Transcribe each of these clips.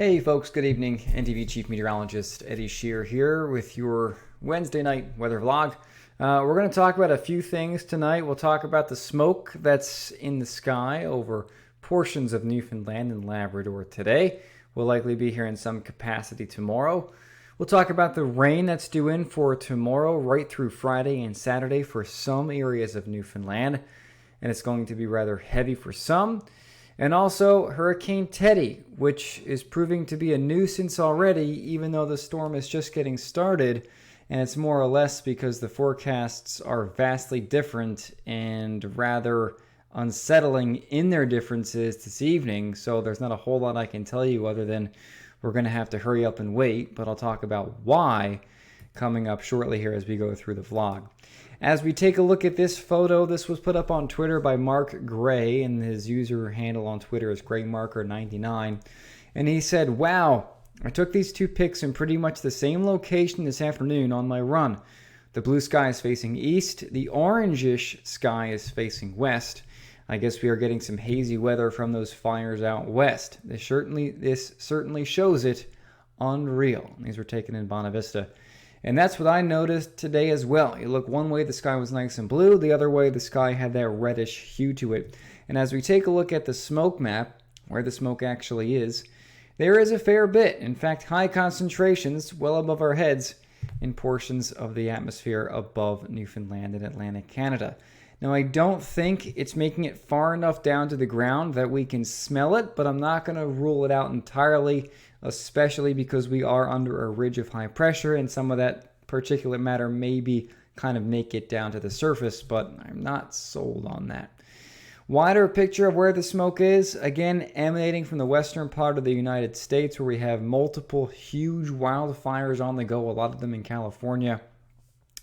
Hey folks, good evening. NTV Chief Meteorologist Eddie Shear here with your Wednesday night weather vlog. We're going to talk about a few things tonight. We'll talk about the smoke that's in the sky over portions of Newfoundland and Labrador today. We'll likely be here in some capacity tomorrow. We'll talk about the rain that's due in for tomorrow right through Friday and Saturday for some areas of Newfoundland. And it's going to be rather heavy for some. And also Hurricane Teddy, which is proving to be a nuisance already, even though the storm is just getting started. And it's more or less because the forecasts are vastly different and rather unsettling in their differences this evening. So there's not a whole lot I can tell you other than we're going to have to hurry up and wait. But I'll talk about why coming up shortly here as we go through the vlog. As we take a look at this photo, this was put up on Twitter by Mark Gray, and his user handle on Twitter is GrayMarker99. And he said, "Wow, I took these two pics in pretty much the same location this afternoon on my run. The blue sky is facing east, the orangish sky is facing west. I guess we are getting some hazy weather from those fires out west. This certainly shows it. Unreal." These were taken in Bonavista. Vista. And that's what I noticed today as well. You look one way, the sky was nice and blue. The other way, the sky had that reddish hue to it. And as we take a look at the smoke map, where the smoke actually is, there is a fair bit. In fact, high concentrations well above our heads in portions of the atmosphere above Newfoundland and Atlantic Canada. Now, I don't think it's making it far enough down to the ground that we can smell it, but I'm not going to rule it out entirely, especially because we are under a ridge of high pressure and some of that particulate matter maybe kind of make it down to the surface, but I'm not sold on that. Wider picture of where the smoke is, again, emanating from the western part of the United States where we have multiple huge wildfires on the go, a lot of them in California.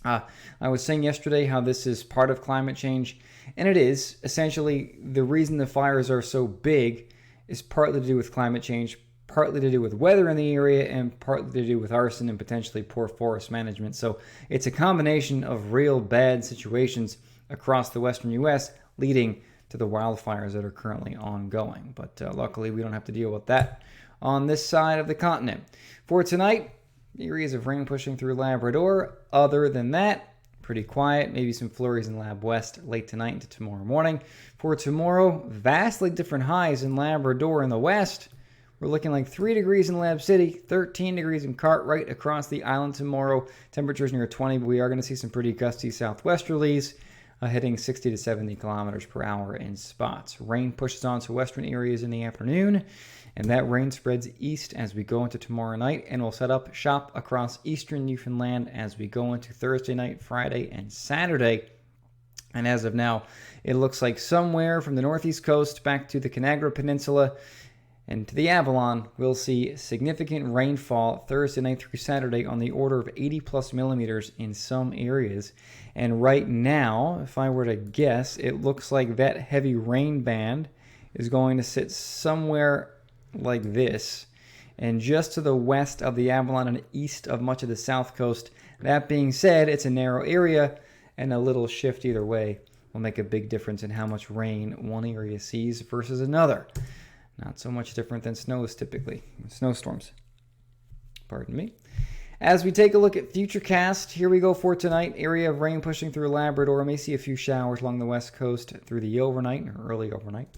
I was saying yesterday how this is part of climate change, and it is. Essentially, the reason the fires are so big is partly to do with climate change, partly to do with weather in the area, and partly to do with arson and potentially poor forest management. So it's a combination of real bad situations across the western U.S. leading to the wildfires that are currently ongoing. But luckily, we don't have to deal with that on this side of the continent. For tonight, areas of rain pushing through Labrador. Other than that, pretty quiet. Maybe some flurries in Lab West late tonight into tomorrow morning. For tomorrow, vastly different highs in Labrador in the west. We're looking like 3 degrees in Lab City, 13 degrees in Cartwright across the island tomorrow. Temperatures near 20, but we are going to see some pretty gusty southwesterlies, hitting 60 to 70 kilometers per hour in spots. Rain pushes on to western areas in the afternoon, and that rain spreads east as we go into tomorrow night, and we'll set up shop across eastern Newfoundland as we go into Thursday night, Friday, and Saturday. And as of now, it looks like somewhere from the northeast coast back to the Canagra Peninsula and to the Avalon, we'll see significant rainfall Thursday night through Saturday on the order of 80 plus millimeters in some areas. And right now, if I were to guess, it looks like that heavy rain band is going to sit somewhere like this, and just to the west of the Avalon and east of much of the south coast. That being said, it's a narrow area, and a little shift either way will make a big difference in how much rain one area sees versus another. Not so much different than snows typically, snowstorms. Pardon me. As we take a look at Futurecast, here we go for tonight. Area of rain pushing through Labrador. May see a few showers along the west coast through the overnight or early overnight.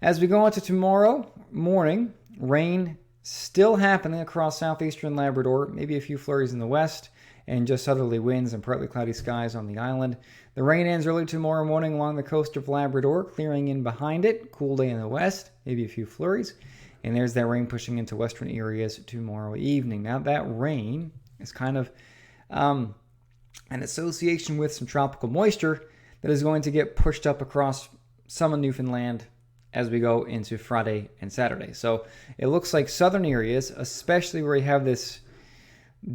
As we go into tomorrow morning, rain still happening across southeastern Labrador, maybe a few flurries in the west, and just southerly winds and partly cloudy skies on the island. The rain ends early tomorrow morning along the coast of Labrador, clearing in behind it. Cool day in the west, maybe a few flurries. And there's that rain pushing into western areas tomorrow evening. Now that rain is kind of an association with some tropical moisture that is going to get pushed up across some of Newfoundland as we go into Friday and Saturday. So it looks like southern areas, especially where you have this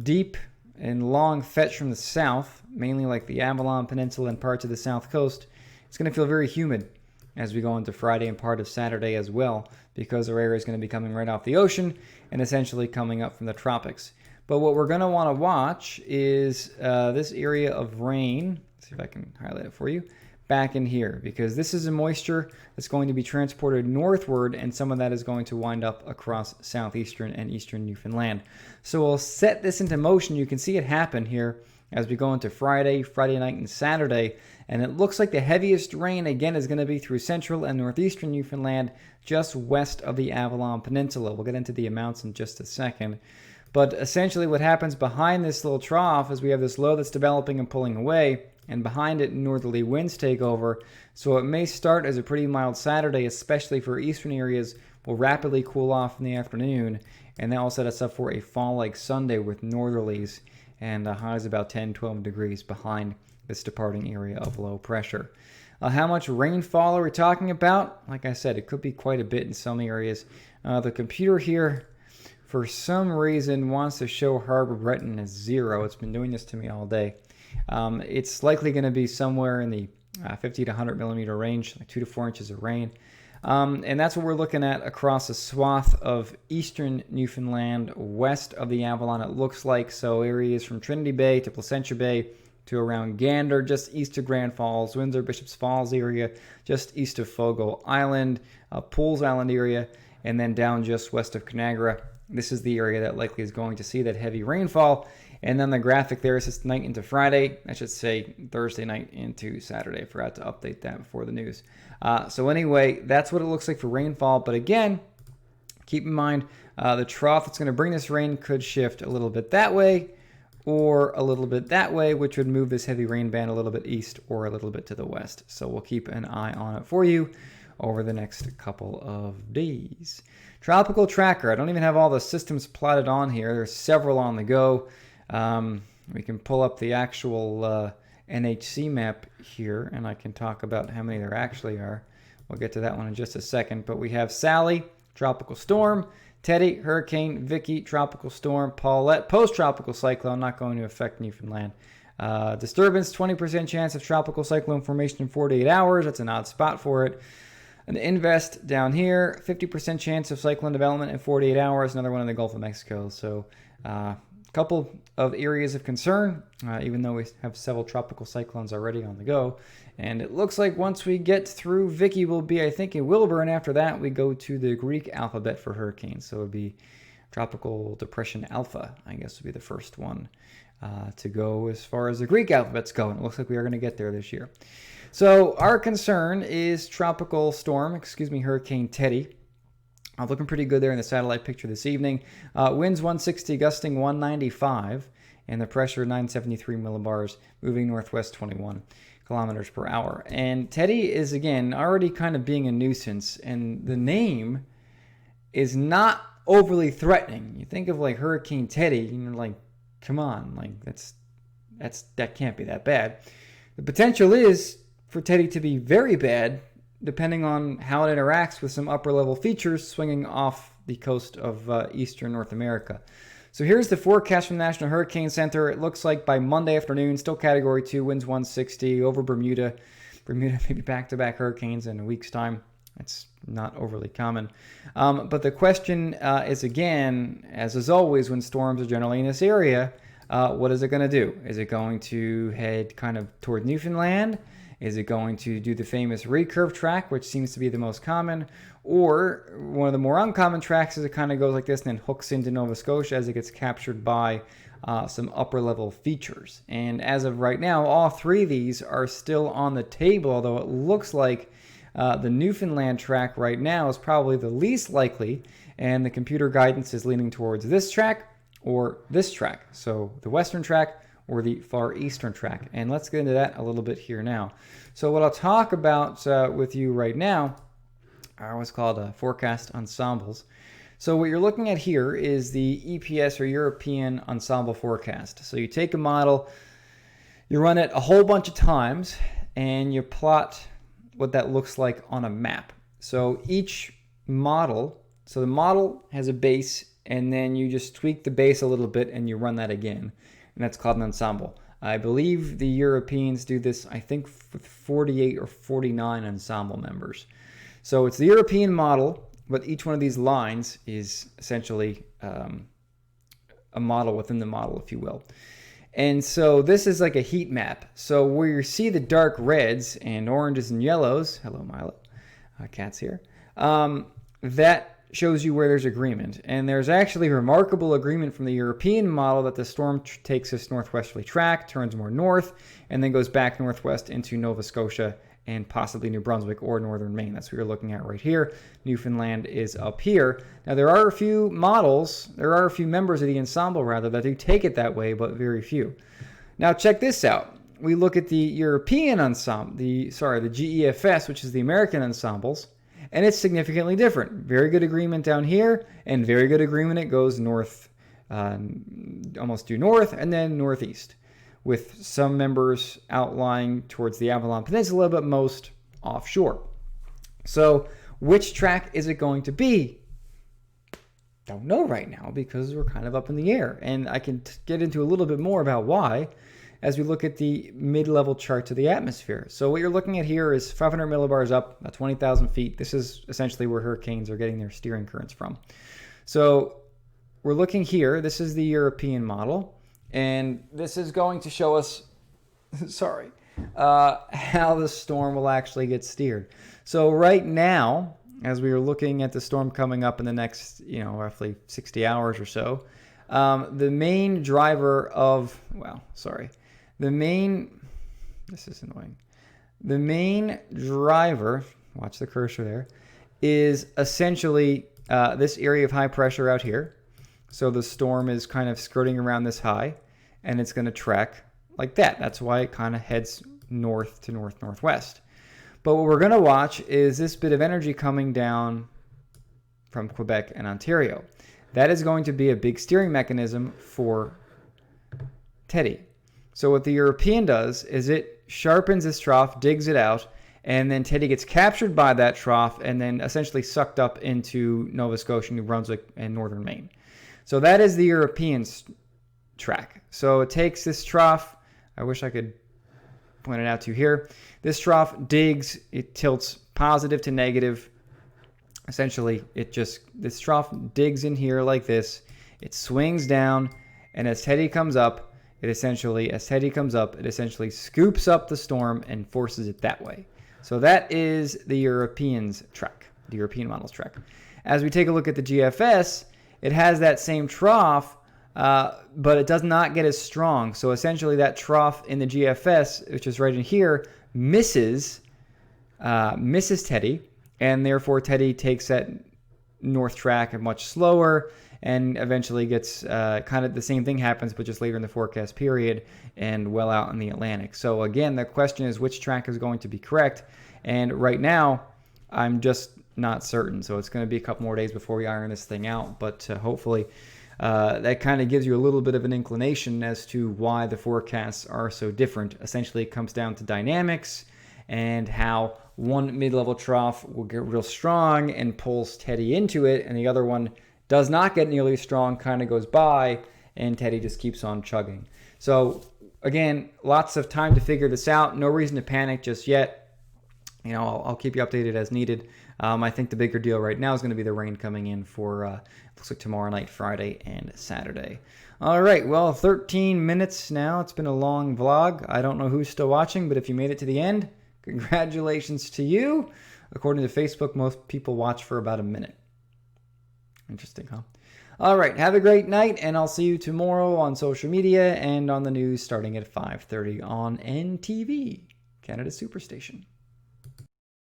deep and long fetch from the south, mainly like the Avalon Peninsula and parts of the south coast, it's going to feel very humid as we go into Friday and part of Saturday as well, because our air is going to be coming right off the ocean and essentially coming up from the tropics. But what we're going to want to watch is this area of rain. Let's see if I can highlight it for you. back in here, because this is a moisture that's going to be transported northward, and some of that is going to wind up across southeastern and eastern Newfoundland. So we'll set this into motion. You can see it happen here as we go into Friday night, and Saturday. And it looks like the heaviest rain, again, is going to be through central and northeastern Newfoundland, just west of the Avalon Peninsula. We'll get into the amounts in just a second. But essentially what happens behind this little trough is we have this low that's developing and pulling away, and behind it, northerly winds take over. So it may start as a pretty mild Saturday, especially for eastern areas, will rapidly cool off in the afternoon, and that will set us up for a fall-like Sunday with northerlies and highs about 10-12 degrees behind this departing area of low pressure. How much rainfall are we talking about? Like I said, it could be quite a bit in some areas. The computer here, for some reason, wants to show Harbor Breton as 0. It's been doing this to me all day. It's likely going to be somewhere in the 50 to 100 millimeter range, like 2 to 4 inches of rain. And that's what we're looking at across a swath of eastern Newfoundland, west of the Avalon, it looks like. So areas from Trinity Bay to Placentia Bay to around Gander, just east of Grand Falls, Windsor, Bishops Falls area, just east of Fogo Island, Pools Island area, and then down just west of Conagra. This is the area that likely is going to see that heavy rainfall. And then the graphic there is this night into Friday. I should say Thursday night into Saturday. I forgot to update that before the news. So anyway, that's what it looks like for rainfall. But again, keep in mind, the trough that's going to bring this rain could shift a little bit that way or a little bit that way, which would move this heavy rain band a little bit east or a little bit to the west. So we'll keep an eye on it for you over the next couple of days. Tropical tracker. I don't even have all the systems plotted on here. There's several on the go. We can pull up the actual NHC map here, and I can talk about how many there actually are. We'll get to that one in just a second. But we have Sally, tropical storm, Teddy, hurricane, Vicky, tropical storm, Paulette, post-tropical cyclone, not going to affect Newfoundland. Disturbance, 20% chance of tropical cyclone formation in 48 hours. That's an odd spot for it. An invest down here, 50% chance of cyclone development in 48 hours. Another one in the Gulf of Mexico. So couple of areas of concern, even though we have several tropical cyclones already on the go. And it looks like once we get through Vicky, we'll be, I think, in Wilbur, and after that we go to the Greek alphabet for hurricanes. So it would be Tropical Depression Alpha, I guess, would be the first one to go as far as the Greek alphabets go. And it looks like we are going to get there this year. So our concern is Hurricane Teddy. Looking pretty good there in the satellite picture this evening. Winds 160, gusting 195, and the pressure 973 millibars, moving northwest 21 kilometers per hour. And Teddy is, again, already kind of being a nuisance, and the name is not overly threatening. You think of like Hurricane Teddy, and you're like, come on, like that can't be that bad. The potential is for Teddy to be very bad, depending on how it interacts with some upper-level features swinging off the coast of eastern North America. So here's the forecast from the National Hurricane Center. It looks like by Monday afternoon, still Category 2, winds 160 over Bermuda. Bermuda maybe back-to-back hurricanes in a week's time. It's not overly common. But the question is, again, as is always when storms are generally in this area, what is it going to do? Is it going to head kind of toward Newfoundland? Is it going to do the famous recurve track, which seems to be the most common? Or one of the more uncommon tracks is it kind of goes like this and then hooks into Nova Scotia as it gets captured by some upper-level features. And as of right now, all three of these are still on the table, although it looks like the Newfoundland track right now is probably the least likely, and the computer guidance is leaning towards this track or this track. So the western track or the far eastern track. And let's get into that a little bit here now. So what I'll talk about with you right now are what's called forecast ensembles. So what you're looking at here is the EPS or European Ensemble Forecast. So you take a model, you run it a whole bunch of times, and you plot what that looks like on a map. So each model, so the model has a base, and then you just tweak the base a little bit and you run that again. And that's called an ensemble. I believe the Europeans do this, I think, with 48 or 49 ensemble members. So it's the European model, but each one of these lines is essentially a model within the model, if you will. And so this is like a heat map. So where you see the dark reds and oranges and yellows, hello Milo, cat's here, that shows you where there's agreement. And there's actually remarkable agreement from the European model that the storm takes this northwesterly track, turns more north, and then goes back northwest into Nova Scotia and possibly New Brunswick or northern Maine. That's what you're looking at right here. Newfoundland is up here. Now, there are a few members of the ensemble, rather, that do take it that way, but very few. Now, check this out. We look at the European ensemble, the GEFS, which is the American ensembles, and it's significantly different. Very good agreement down here, and very good agreement it goes north, almost due north, and then northeast, with some members outlying towards the Avalon Peninsula, but most offshore. So which track is it going to be? Don't know right now because we're kind of up in the air. And I can get into a little bit more about why as we look at the mid-level chart to the atmosphere. So what you're looking at here is 500 millibars up, about 20,000 feet. This is essentially where hurricanes are getting their steering currents from. So we're looking here. This is the European model. And this is going to show us, how the storm will actually get steered. So right now, as we are looking at the storm coming up in the next, roughly 60 hours or so, the main driver of, this is annoying. The main driver, watch the cursor there, is essentially this area of high pressure out here. So the storm is kind of skirting around this high, and it's going to track like that. That's why it kind of heads north to north-northwest. But what we're going to watch is this bit of energy coming down from Quebec and Ontario. That is going to be a big steering mechanism for Teddy. So what the European does is it sharpens this trough, digs it out, and then Teddy gets captured by that trough and then essentially sucked up into Nova Scotia, New Brunswick, and northern Maine. So that is the European track. So it takes this trough. I wish I could point it out to you here. This trough digs, it tilts positive to negative. Essentially, this trough digs in here like this. It swings down, and as Teddy comes up, it essentially scoops up the storm and forces it that way. So that is the European model's track. As we take a look at the GFS, it has that same trough, but it does not get as strong. So essentially that trough in the GFS, which is right in here, misses Teddy, and therefore Teddy takes that north track much slower and eventually gets kind of the same thing happens, but just later in the forecast period and well out in the Atlantic. So again, the question is which track is going to be correct. And right now, I'm just not certain. So it's going to be a couple more days before we iron this thing out. But hopefully that kind of gives you a little bit of an inclination as to why the forecasts are so different. Essentially, it comes down to dynamics and how one mid-level trough will get real strong and pulls Teddy into it, and the other one does not get nearly strong, kind of goes by, and Teddy just keeps on chugging. So again, lots of time to figure this out. No reason to panic just yet. I'll keep you updated as needed. I think the bigger deal right now is going to be the rain coming in for looks like tomorrow night, Friday, and Saturday. All right, well, 13 minutes now. It's been a long vlog. I don't know who's still watching, but if you made it to the end, congratulations to you. According to Facebook, most people watch for about a minute. Interesting, huh? All right, have a great night, and I'll see you tomorrow on social media and on the news starting at 5:30 on NTV, Canada Superstation.